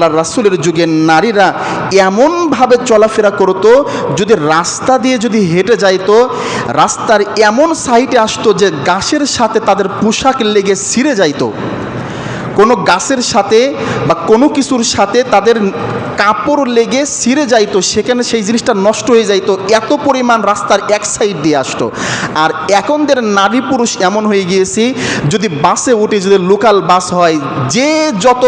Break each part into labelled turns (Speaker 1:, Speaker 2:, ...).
Speaker 1: আল্লাহর রাসূলের যুগে নারীরা এমনভাবে চলাফেরা করতো, যদি রাস্তা দিয়ে যদি হেঁটে যাইতো, রাস্তার এমন সাইডে আসতো যে গাছের সাথে তাদের পোশাক লেগে ছিঁড়ে যাইতো। কোনো গাছের সাথে বা কোনো কিছুর সাথে তাদের কাপড় লেগে ছিঁড়ে যাইতো, সেখানে সেই জিনিসটা নষ্ট হয়ে যাইতো, এত পরিমাণ রাস্তার এক সাইড দিয়ে আসতো। আর এখনদের নারী পুরুষ এমন হয়ে গিয়েছি, যদি বাসে উঠে, যদি লোকাল বাস হয়, যে যত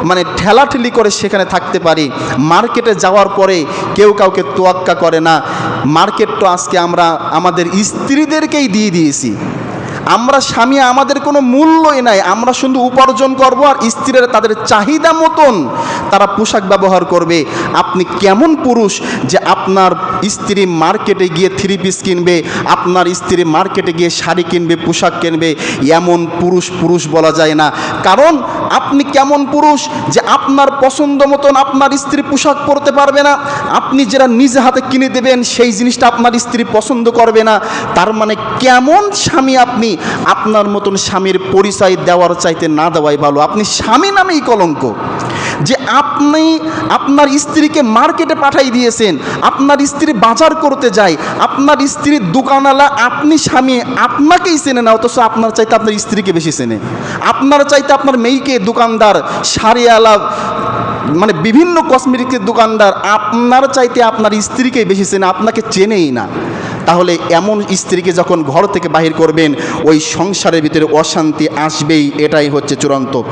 Speaker 1: মানে ঠেলাঠেলি করে সেখানে থাকতে পারি। মার্কেটে যাওয়ার পরে কেউ কাউকে তোয়াক্কা করে না। মার্কেট তো আজকে আমরা আমাদের স্ত্রীদেরকেই দিয়ে দিয়েছি। আমরা স্বামী, আমাদের কোনো মূল্যই নাই, আমরা শুধু উপার্জন করব আর স্ত্রীরা তাদের চাহিদা মতন তারা পোশাক ব্যবহার করবে। আপনি কেমন পুরুষ যে আপনার স্ত্রী মার্কেটে গিয়ে থ্রি পিস কিনবে, আপনার স্ত্রী মার্কেটে গিয়ে শাড়ি কিনবে, পোশাক কিনবে? এমন পুরুষ বলা যায় না। কারণ আপনি কেমন পুরুষ যে আপনার পছন্দ মতন আপনার স্ত্রী পোশাক পরতে পারবে না? আপনি যেটা নিজে হাতে কিনে দেবেন সেই জিনিসটা আপনার স্ত্রী পছন্দ করবে না। তার মানে কেমন স্বামী আপনি? আপনার মতন স্বামীর পরিচয় দেওয়ার চাইতে না দেওয়াই ভালো। আপনি স্বামী নামেই কলঙ্ক। যে আপনি আপনার স্ত্রীকে মার্কেটে পাঠাই দিয়েছেন, আপনার স্ত্রী বাজার করতে যায়, আপনার স্ত্রীর দোকানওয়ালা, আপনি স্বামী আপনাকেই চেনে না, অথচ আপনার চাইতে আপনার স্ত্রীকে বেশি চেনে। আপনার চাইতে আপনার মেয়েকে দোকানদার, শাড়িওয়ালা, মানে বিভিন্ন কসমেটিকের দোকানদার আপনার চাইতে আপনার স্ত্রীকেই বেশি চেনে, আপনাকে চেনেই না। তাহলে এমন স্ত্রীকে যখন ঘর থেকে বাহির করবেন, ওই সংসারের ভিতরে অশান্তি আসবেই, এটাই হচ্ছে চূড়ান্ত।